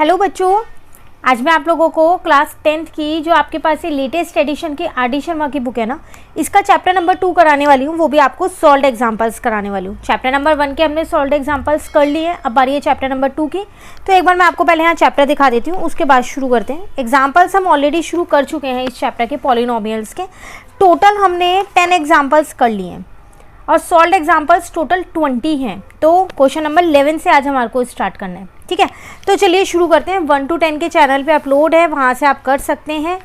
Hello बच्चों, आज मैं आप लोगों को क्लास 10th की जो आपके पास ये लेटेस्ट एडिशन की आर डी शर्मा की बुक है ना, इसका चैप्टर नंबर 2 कराने वाली हूँ। वो भी आपको सॉल्व्ड एग्जांपल्स कराने वाली हूँ। चैप्टर नंबर 1 के हमने सॉल्व्ड एग्जांपल्स कर लिए हैं, अब बारी है चैप्टर नंबर 2 की। तो एक बार मैं आपको पहले यहाँ चैप्टर दिखा देती हूँ, उसके बाद शुरू करते हैं। एग्जाम्पल्स हम ऑलरेडी शुरू कर चुके हैं इस चैप्टर के पॉलिनोमियल्स के। टोटल हमने 10 एग्जाम्पल्स कर लिए हैं और सॉल्व्ड एग्जाम्पल्स टोटल 20 हैं। तो क्वेश्चन नंबर 11 से आज हमारे को स्टार्ट करना है, ठीक है। तो चलिए शुरू करते हैं। 1 to 10 के चैनल पे अपलोड है, वहाँ से आप कर सकते हैं।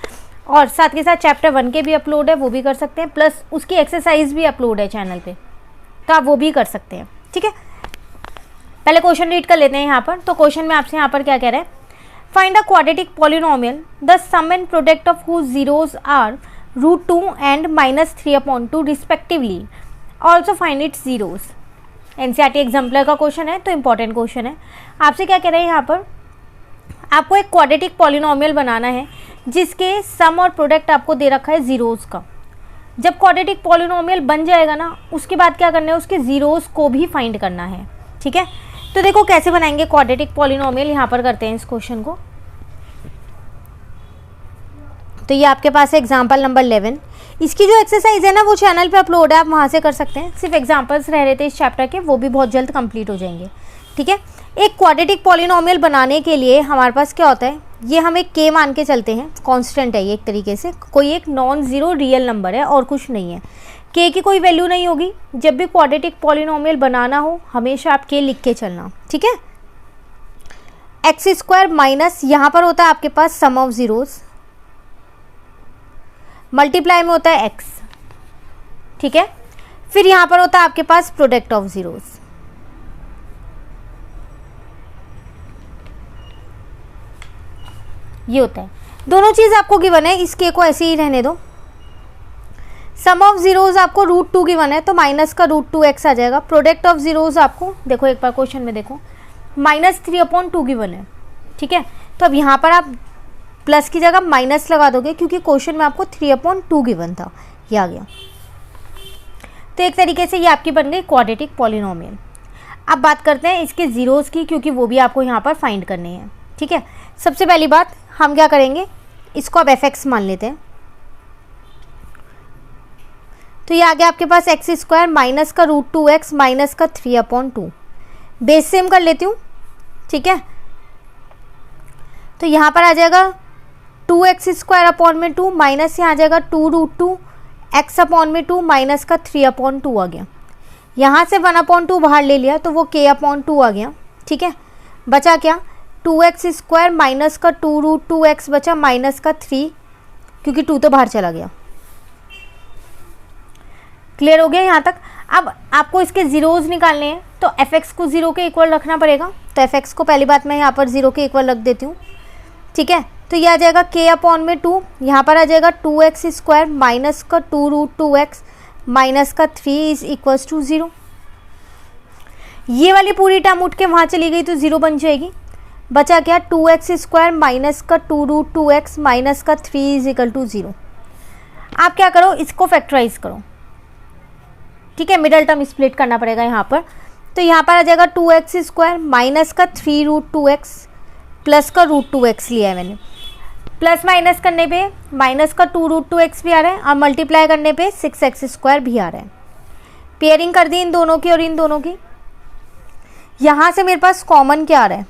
और साथ के साथ चैप्टर 1 के भी अपलोड है, वो भी कर सकते हैं। प्लस उसकी एक्सरसाइज भी अपलोड है चैनल पे, तो आप वो भी कर सकते हैं, ठीक है। पहले क्वेश्चन रीड कर लेते हैं यहाँ पर। तो क्वेश्चन में आपसे यहाँ पर क्या कह रहा है, find a quadratic polynomial the sum and product of whose zeros are √2 and -3/2 respectively, also find its zeros. NCERT exemplar का क्वेश्चन है, तो इंपॉर्टेंट क्वेश्चन है। आपसे क्या कह रहे हैं यहाँ पर, आपको एक क्वाड्रेटिक पॉलिनोमियल बनाना है जिसके सम और प्रोडक्ट आपको दे रखा है जीरोज का। जब क्वाड्रेटिक पॉलिनोमियल बन जाएगा ना, उसके बाद क्या करना है, उसके जीरोज को भी फाइंड करना है, ठीक है। तो देखो कैसे बनाएंगे क्वाड्रेटिक पॉलिनोमियल, यहाँ पर करते हैं इस क्वेश्चन को। तो ये आपके पास है एग्जाम्पल नंबर 11। इसकी जो एक्सरसाइज है ना, वो चैनल पे अपलोड है, आप वहाँ से कर सकते हैं। सिर्फ एग्जाम्पल्स रह रहे थे इस चैप्टर के, वो भी बहुत जल्द कंप्लीट हो जाएंगे, ठीक है। एक क्वाड्रेटिक पॉलिनोमियल बनाने के लिए हमारे पास क्या होता है, ये हम एक के मान के चलते हैं, कांस्टेंट है ये एक तरीके से, कोई एक नॉन ज़ीरो रियल नंबर है और कुछ नहीं है। के की कोई वैल्यू नहीं होगी। जब भी क्वाड्रेटिक पॉलिनोमियल बनाना हो, हमेशा आप के लिख के चलना, ठीक है। x² माइनस यहाँ पर होता है आपके पास सम ऑफ जीरोज़, मल्टीप्लाई में होता है x, ठीक है। फिर यहां पर होता है आपके पास प्रोडक्ट ऑफ जीरोस, ये होता है। दोनों चीज आपको गिवन है, इस के को ऐसे ही रहने दो। सम ऑफ जीरोस आपको √2 गिवन है, तो माइनस का √2x आ जाएगा। प्रोडक्ट ऑफ जीरोस आपको देखो, एक बार क्वेश्चन में देखो, -3/2 गिवन है, ठीक है। तो अब यहाँ पर आप प्लस की जगह माइनस लगा दोगे, क्योंकि क्वेश्चन में आपको 3/2 गिवन था, ये आ गया। तो एक तरीके से ये आपकी बन गई क्वाड्रेटिक पॉलिनोमियल। अब बात करते हैं इसके जीरोस की, क्योंकि वो भी आपको यहाँ पर फाइंड करने हैं, ठीक है। सबसे पहली बात हम क्या करेंगे, इसको अब f(x) मान लेते हैं। तो ये आ गया आपके पास x² माइनस का √2x माइनस का 3/2। बेस सेम कर लेती हूँ, ठीक है। तो यहाँ पर आ जाएगा 2x² माइनस यहाँ आ जाएगा 2√2x/2 माइनस का 3/2 आ गया। यहाँ से 1/2 बाहर ले लिया, तो वो k/2 आ गया, ठीक है। बचा क्या, 2x² माइनस का 2√2x बचा माइनस का 3, क्योंकि 2 तो बाहर चला गया। क्लियर हो गया यहाँ तक। अब आपको इसके जीरोज निकालने हैं, तो f(x) को 0 के इक्वल रखना पड़ेगा। तो f(x) को पहली बात मैं यहाँ पर 0 के इक्वल रख देती हूँ, ठीक है। तो ये आ जाएगा k/2, यहाँ पर आ जाएगा 2x² माइनस का 2√2x माइनस का 3 इज इक्वल्स टू 0। ये वाली पूरी टर्म उठ के वहाँ चली गई, तो 0 बन जाएगी। बचा क्या, 2x² माइनस का 2√2x माइनस का 3 इज इक्वल टू 0। आप क्या करो, इसको फैक्टराइज करो, ठीक है। मिडल टर्म स्प्लिट करना पड़ेगा यहाँ पर। तो यहाँ पर आ जाएगा 2x² माइनस का 3√2x प्लस का √2x लिया है मैंने। प्लस माइनस करने पे माइनस का 2√2x भी आ रहा है, और मल्टीप्लाई करने पे 6x² भी आ रहा है। पेयरिंग कर दी इन दोनों की और इन दोनों की। यहाँ से मेरे पास कॉमन क्या आ रहा है,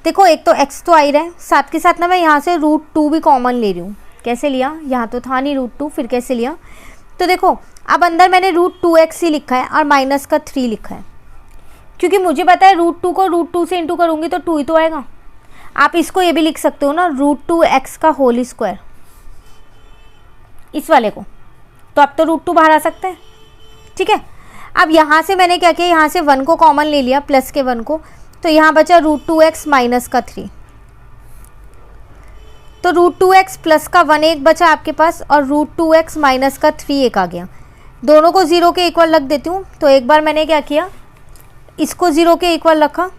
देखो एक तो x तो आ ही रहा है, साथ के साथ ना मैं यहाँ से √2 भी कॉमन ले रही हूँ। कैसे लिया, यहाँ तो था नहीं √2, फिर कैसे लिया। तो देखो अब अंदर मैंने √2x ही लिखा है और माइनस का 3 लिखा है, क्योंकि मुझे पता है √2 को √2 से इंटू करूँगी तो 2 ही तो आएगा। आप इसको ये भी लिख सकते हो ना, √2x का होल स्क्वायर, इस वाले को। तो अब तो √2 बाहर आ सकते हैं, ठीक है। अब यहाँ से मैंने क्या किया, यहाँ से 1 को कॉमन ले लिया, प्लस के 1 को, तो यहाँ बचा √2x माइनस का 3। तो √2x प्लस का 1 एक बचा आपके पास, और √2x माइनस का 3 एक आ गया। दोनों को 0 के इक्वल रख देती हूँ। तो एक बार मैंने क्या किया, इसको 0 के इक्वल रखा,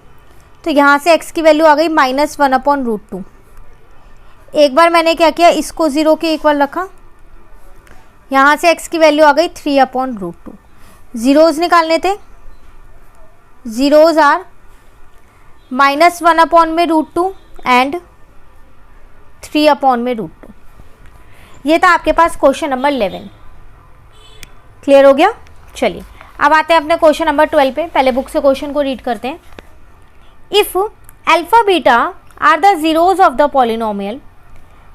तो यहाँ से x की वैल्यू आ गई -1/√2। एक बार मैंने क्या किया, इसको 0 के इक्वल रखा, यहाँ से x की वैल्यू आ गई 3/√2। जीरोज़ निकालने थे, जीरोज़ आर -1/√2 एंड 3/√2। ये था आपके पास क्वेश्चन नंबर 11। क्लियर हो गया? चलिए अब आते हैं अपने क्वेश्चन नंबर 12 पे। पहले बुक से क्वेश्चन को रीड करते हैं। If alpha beta are the zeros of the polynomial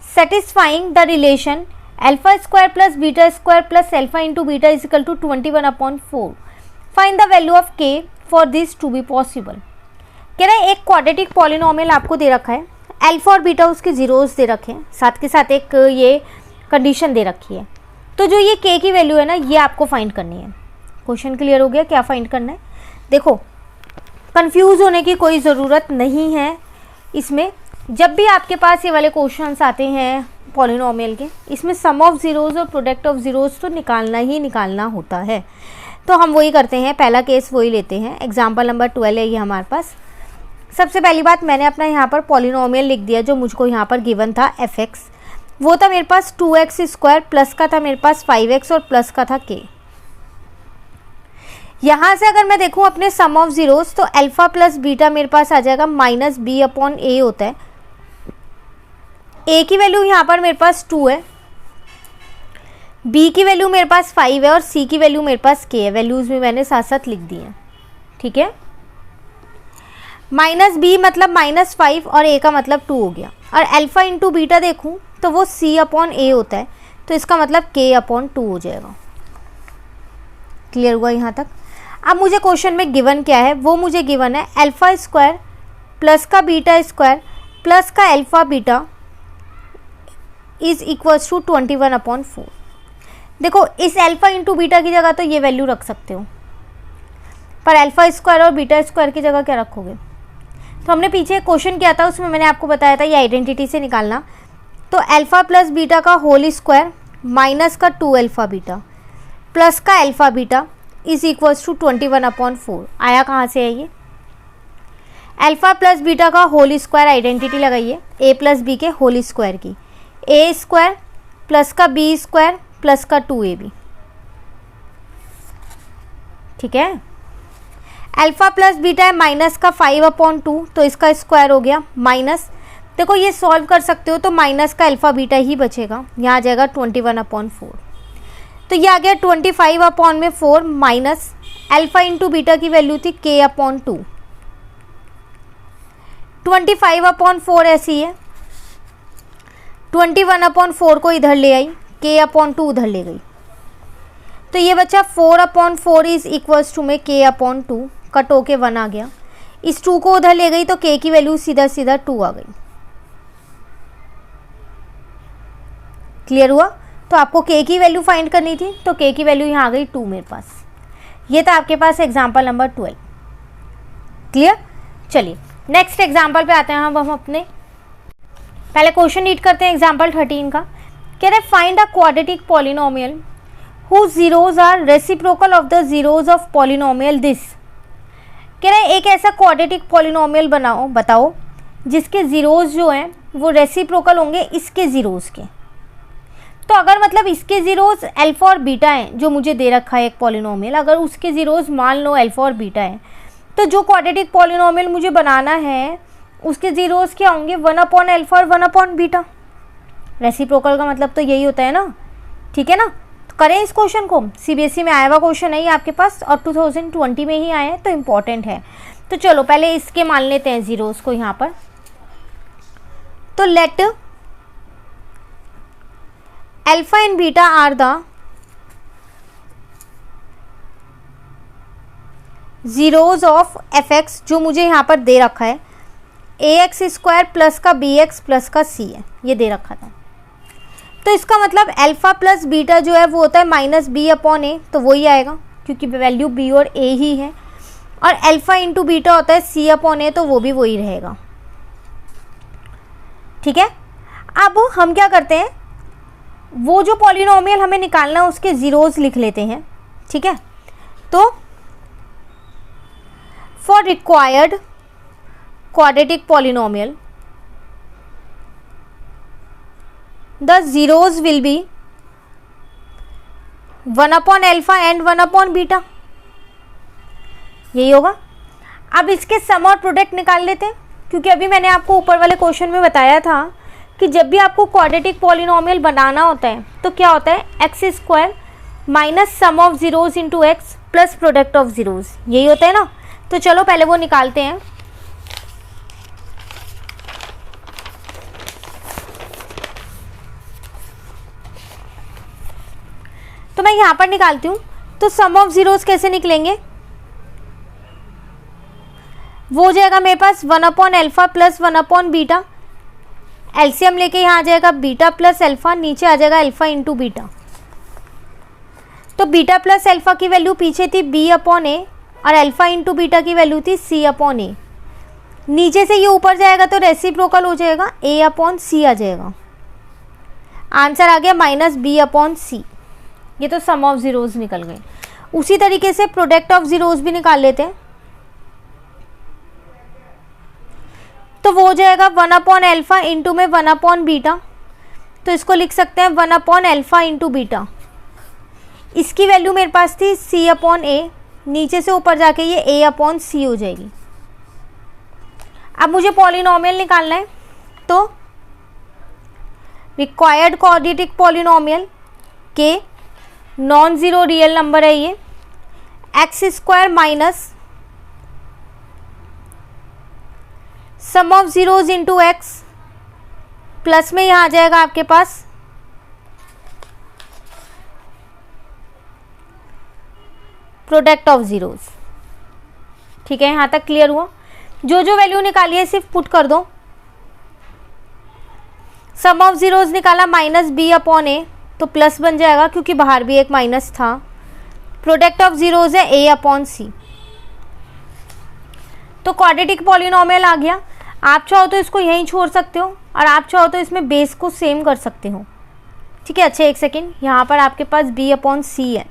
satisfying the relation alpha square plus beta square plus alpha into beta is equal to 21/4, find the value of k for this to be possible। कह रहा है एक quadratic polynomial आपको दे रखा है, alpha और beta उसके zeros दे रखे हैं, साथ के साथ एक ये कंडीशन दे रखी है। तो जो ये k की वैल्यू है ना, ये आपको फाइंड करनी है। क्वेश्चन क्लियर हो गया? क्या फाइंड करना है? देखो कंफ्यूज होने की कोई ज़रूरत नहीं है इसमें। जब भी आपके पास ये वाले क्वेश्चंस आते हैं पॉलिनोमियल के, इसमें सम ऑफ ज़ीरोज़ और प्रोडक्ट ऑफ ज़ीरोज़ तो निकालना ही निकालना होता है। तो हम वही करते हैं, पहला केस वही लेते हैं। एग्जाम्पल नंबर 12 है ये हमारे पास। सबसे पहली बात, मैंने अपना यहाँ पर पॉलिनोमियल लिख दिया जो मुझको यहाँ पर गिवन था fx। वो था मेरे पास 2x² प्लस का था मेरे पास 5x और प्लस का था k। यहाँ से अगर मैं देखूँ अपने सम ऑफ ज़ीरोज़ तो अल्फ़ा प्लस बीटा मेरे पास आ जाएगा -b/a होता है। a की वैल्यू यहाँ पर मेरे पास 2 है, b की वैल्यू मेरे पास 5 है और c की वैल्यू मेरे पास k है। वैल्यूज़ भी मैंने साथ साथ लिख दी हैं, ठीक है। -b मतलब -5 और a का मतलब 2 हो गया। और अल्फ़ा इंटू बीटा देखूँ तो वो c/a होता है, तो इसका मतलब k/2 हो जाएगा। क्लियर हुआ यहाँ तक? अब मुझे क्वेश्चन में गिवन क्या है, वो मुझे गिवन है अल्फ़ा स्क्वायर प्लस का बीटा स्क्वायर प्लस का alpha beta is equals to 21/4। देखो इस अल्फ़ा इंटू बीटा की जगह तो ये वैल्यू रख सकते हो, पर अल्फ़ा स्क्वायर और बीटा स्क्वायर की जगह क्या रखोगे? तो हमने पीछे क्वेश्चन किया था, उसमें मैंने आपको बताया था ये आइडेंटिटी से निकालना। तो अल्फ़ा प्लस बीटा का होल स्क्वायर माइनस का 2 अल्फ़ा बीटा प्लस का alpha beta is equals to 21/4 आया कहाँ से है ये? अल्फ़ा प्लस बीटा का होल स्क्वायर आइडेंटिटी लगाइए a प्लस बी के होल स्क्वायर की, a स्क्वायर प्लस का b स्क्वायर प्लस का 2ab, ठीक है। अल्फ़ा प्लस बीटा है माइनस का 5/2, तो इसका स्क्वायर हो गया माइनस। देखो ये सॉल्व कर सकते हो तो माइनस का अल्फ़ा बीटा ही बचेगा, यहाँ आ जाएगा 21/4। तो ये आ गया 25/4 माइनस अल्फ़ा इंटू बीटा की वैल्यू थी k/2। 25/4 ऐसी है, 21/4 को इधर ले आई, k/2 उधर ले गई, तो ये बचा 4/4 इज इक्वल्स टू में k/2, कट होके 1 आ गया। इस 2 को उधर ले गई तो k की वैल्यू सीधा सीधा 2 आ गई। क्लियर हुआ? तो आपको k की वैल्यू फाइंड करनी थी, तो k की वैल्यू यहाँ आ गई 2 मेरे पास। ये था आपके पास एग्जाम्पल नंबर 12। क्लियर? चलिए नेक्स्ट एग्जाम्पल पे आते हैं। हम अपने पहले क्वेश्चन रीड करते हैं एग्जाम्पल 13 का। कह रहे find a quadratic polynomial whose zeros are reciprocal of the zeros of polynomial this। कह रहे एक ऐसा क्वाड्रेटिक पॉलिनोमियल बताओ जिसके जीरोज जो हैं वो रेसिप्रोकल होंगे इसके जीरोज के। तो अगर मतलब इसके जीरोज अल्फा और बीटा हैं जो मुझे दे रखा है एक पॉलिनोमियल, अगर उसके जीरोज मान लो अल्फा और बीटा हैं, तो जो क्वाड्रेटिक पॉलिनोमियल मुझे बनाना है उसके जीरोज क्या होंगे? 1/अल्फा और 1/बीटा। रेसिप्रोकल का मतलब तो यही होता है ना, ठीक है ना। तो करें इस क्वेश्चन को, सीबीएसई में आया हुआ क्वेश्चन है ये आपके पास और 2020 में ही आया है, तो इम्पॉर्टेंट है। तो चलो पहले इसके मान लेते हैं जीरोज को यहाँ पर। तो let alpha and beta are the zeros of f x, जो मुझे यहाँ पर दे रखा है ax² प्लस का bx प्लस का c है, ये दे रखा था। तो इसका मतलब अल्फा प्लस बीटा जो है वो होता है -b/a, तो वही आएगा क्योंकि वैल्यू b और a ही है। और अल्फा इंटू बीटा होता है c/a, तो वो भी वही रहेगा, ठीक है। अब हम क्या करते हैं, वो जो पॉलिनोमियल हमें निकालना है उसके जीरोज लिख लेते हैं, ठीक है। तो for required quadratic polynomial the zeros will be 1/alpha and 1/beta, यही होगा। अब इसके सम और प्रोडक्ट निकाल लेते हैं। क्योंकि अभी मैंने आपको ऊपर वाले क्वेश्चन में बताया था कि जब भी आपको क्वाड्रेटिक पॉलिनोमियल बनाना होता है तो क्या होता है, X square minus sum of zeros into x plus product of zeros, यही होता है ना। तो चलो पहले वो निकालते हैं। तो मैं यहां पर निकालती हूं। तो सम ऑफ जीरोज कैसे निकलेंगे, वो हो जाएगा मेरे पास 1 upon alpha plus 1 upon beta, LCM लेके यहाँ आ जाएगा बीटा प्लस एल्फा, नीचे आ जाएगा एल्फा इंटू बीटा। तो बीटा प्लस एल्फा की वैल्यू पीछे थी बी अपॉन ए और एल्फा इंटू बीटा की वैल्यू थी सी अपॉन ए। नीचे से ये ऊपर जाएगा तो रेसिप्रोकल हो जाएगा, ए अपॉन सी आ जाएगा। आंसर आ गया माइनस बी अपॉन सी। ये तो सम ऑफ जीरोज निकल गए। उसी तरीके से प्रोडक्ट ऑफ जीरोज भी निकाल लेते हैं। तो वो हो जाएगा 1 अपॉन एल्फा इंटू में 1 अपॉन बीटा, तो इसको लिख सकते हैं 1 अपॉन एल्फा इंटू बीटा। इसकी वैल्यू मेरे पास थी सी अपॉन ए, नीचे से ऊपर जाके ये ए अपॉन सी हो जाएगी। अब मुझे पॉलिनोमियल निकालना है, तो रिक्वायर्ड क्वाड्रेटिक पॉलिनोमियल के नॉन जीरो रियल नंबर है ये, x square minus sum of zeros into x plus में यहां आ जाएगा आपके पास प्रोडक्ट ऑफ जीरोज। ठीक है, यहां तक क्लियर हुआ। जो जो वैल्यू निकाली है सिर्फ पुट कर दो। सम ऑफ जीरोज निकाला माइनस बी अपॉन ए, तो प्लस बन जाएगा क्योंकि बाहर भी एक माइनस था। प्रोडक्ट ऑफ जीरोज है ए अपॉन सी। तो क्वाड्रेटिक पॉलिनोमियल आ गया। आप चाहो तो इसको यहीं छोड़ सकते हो और आप चाहो तो इसमें बेस को सेम कर सकते हो। ठीक है, अच्छा एक सेकेंड, यहाँ पर आपके पास बी अपॉन सी है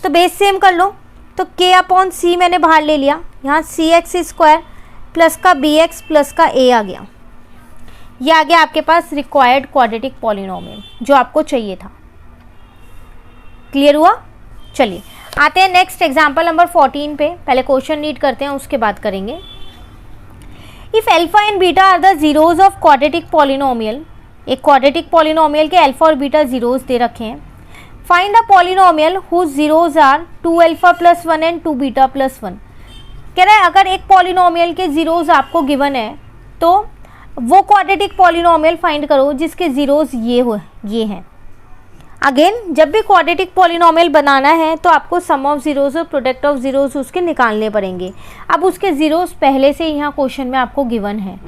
तो बेस सेम कर लो। तो के अपॉन सी मैंने बाहर ले लिया, यहाँ सी एक्स स्क्वायर प्लस का बी एक्स प्लस का ए आ गया। ये आ गया आपके पास रिक्वायर्ड क्वाड्रेटिक पॉलिनोमियल जो आपको चाहिए था। क्लियर हुआ। चलिए आते हैं नेक्स्ट एग्जाम्पल नंबर 14 पे। पहले क्वेश्चन रीड करते हैं, उसके बाद करेंगे। If alpha and beta are the zeros of quadratic polynomial, एक क्वाड्रेटिक पॉलिनोमियल के अल्फा और बीटा जीरोज दे रखे हैं। Find the polynomial whose zeros are 2 alpha plus 1 and 2 beta plus 1। कह रहा है अगर एक पॉलिनोमियल के जीरोज आपको गिवन है तो वो क्वाड्रेटिक पॉलिनोमियल फाइंड करो जिसके जीरोज ये हैं। अगेन जब भी क्वाड्रेटिक पॉलिनोमियल बनाना है तो आपको सम ऑफ जीरोज और प्रोडक्ट ऑफ जीरोज उसके निकालने पड़ेंगे। अब उसके जीरोज पहले से यहाँ क्वेश्चन में आपको गिवन है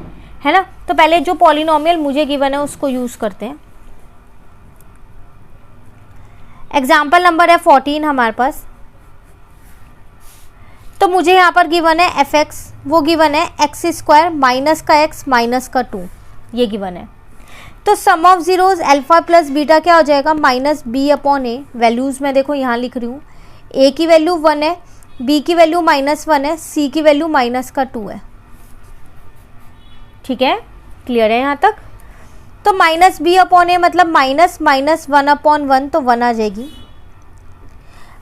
ना। तो पहले जो पॉलिनोमियल मुझे गिवन है उसको यूज करते हैं। एग्जाम्पल नंबर है 14 हमारे पास। तो मुझे यहाँ पर गिवन है एफ एक्स, वो गिवन है X square minus K X minus का 2, ये गिवन है। तो sum of zeros alpha plus beta क्या हो जाएगा, minus B upon A. Values मैं देखो यहाँ लिख रही हूँ, ए की वैल्यू 1 है, बी की वैल्यू -1 है, सी की वैल्यू माइनस का 2 है। ठीक है, क्लियर है यहाँ तक। तो माइनस बी अपॉन ए मतलब माइनस माइनस 1 अपॉन 1, तो 1 आ जाएगी।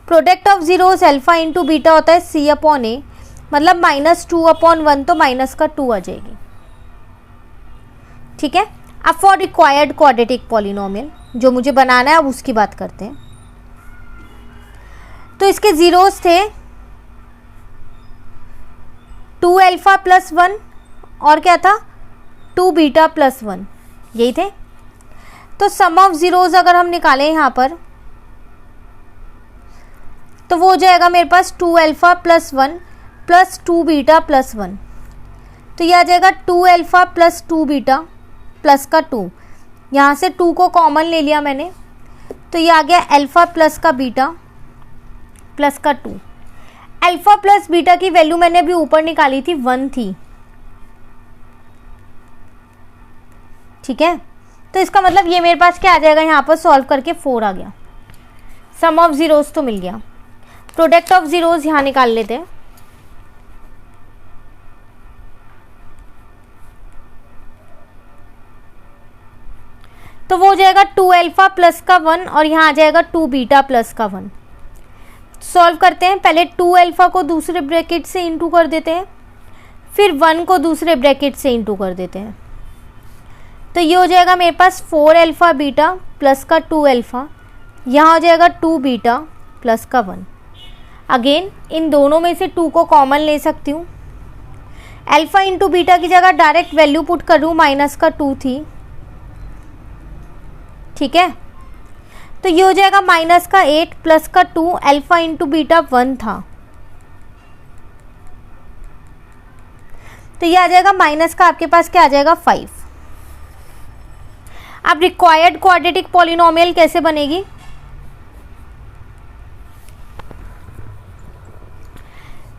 Product of zeros alpha into beta होता है सी अपॉन ए, मतलब -2 अपॉन 1, तो माइनस का 2 आ जाएगी। ठीक है, अब फॉर रिक्वायर्ड क्वाड्रेटिक पॉलिनोमियल जो मुझे बनाना है अब उसकी बात करते हैं। तो इसके जीरोज थे 2 अल्फा प्लस 1 और क्या था 2 बीटा प्लस 1, यही थे। तो सम ऑफ जीरोज अगर हम निकालें यहाँ पर तो वो हो जाएगा मेरे पास 2 alpha plus 1 plus 2 beta plus 1। तो ये आ जाएगा 2 अल्फा प्लस 2 बीटा प्लस का 2, यहाँ से 2 को कॉमन ले लिया मैंने, तो ये आ गया अल्फा प्लस का बीटा प्लस का 2। अल्फा प्लस बीटा की वैल्यू मैंने अभी ऊपर निकाली थी 1 थी। ठीक है, तो इसका मतलब ये मेरे पास क्या आ जाएगा, यहाँ पर सॉल्व करके 4 आ गया। सम ऑफ जीरोज तो मिल गया। प्रोडक्ट ऑफ जीरोज यहाँ निकाल लेते हैं। तो वो हो जाएगा 2 अल्फा प्लस का 1 और यहाँ आ जाएगा 2 बीटा प्लस का 1। सॉल्व करते हैं। पहले 2 अल्फा को दूसरे ब्रैकेट से इंटू कर देते हैं, फिर 1 को दूसरे ब्रैकेट से इंटू कर देते हैं। तो ये हो जाएगा मेरे पास 4 अल्फ़ा बीटा प्लस का 2 अल्फ़ा, यहाँ हो जाएगा 2 बीटा प्लस का 1। अगेन इन दोनों में से 2 को कॉमन ले सकती हूँ। अल्फ़ा इंटू बीटा की जगह डायरेक्ट वैल्यू पुट करूँ, माइनस का 2 थी, ठीक है। तो ये हो जाएगा माइनस का 8 प्लस का 2, अल्फ़ा इंटू बीटा 1 था, तो ये आ जाएगा माइनस का आपके पास क्या आ जाएगा 5। अब रिक्वायर्ड क्वाड्रेटिक पॉलिनोमियल कैसे बनेगी,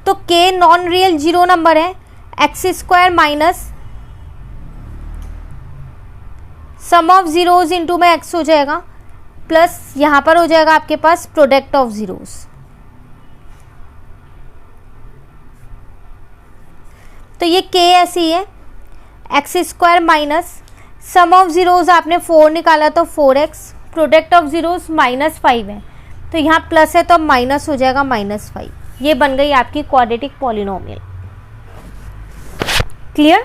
तो k non real zero number है, X square minus sum of zeros into में x हो जाएगा, प्लस यहाँ पर हो जाएगा आपके पास प्रोडक्ट ऑफ जीरोज। तो ये k ऐसी है, X square minus sum of zeros आपने 4 निकाला तो 4x, प्रोडक्ट ऑफ जीरोज -5 है, तो यहाँ प्लस है तो माइनस हो जाएगा -5। ये बन गई आपकी क्वाड्रेटिक पॉलिनोमियल। क्लियर।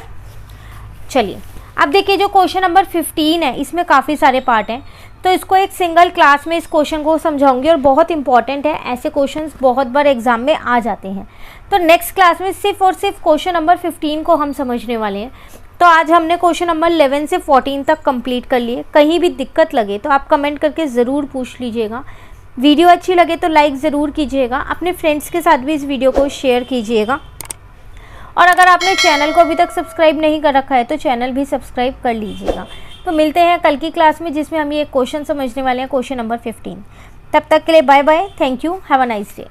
चलिए अब देखिए जो क्वेश्चन नंबर 15 है, इसमें काफ़ी सारे पार्ट हैं, तो इसको एक सिंगल क्लास में इस क्वेश्चन को समझाऊंगी और बहुत इंपॉर्टेंट है, ऐसे क्वेश्चंस बहुत बार एग्जाम में आ जाते हैं। तो नेक्स्ट क्लास में सिर्फ और सिर्फ क्वेश्चन नंबर 15 को हम समझने वाले हैं। तो आज हमने क्वेश्चन नंबर 11 से 14 तक कंप्लीट कर लिए। कहीं भी दिक्कत लगे तो आप कमेंट करके ज़रूर पूछ लीजिएगा। वीडियो अच्छी लगे तो लाइक ज़रूर कीजिएगा, अपने फ्रेंड्स के साथ भी इस वीडियो को शेयर कीजिएगा, और अगर आपने चैनल को अभी तक सब्सक्राइब नहीं कर रखा है तो चैनल भी सब्सक्राइब कर लीजिएगा। तो मिलते हैं कल की क्लास में, जिसमें हम ये क्वेश्चन समझने वाले हैं, क्वेश्चन नंबर 15। तब तक के लिए bye bye, thank you, have a nice day.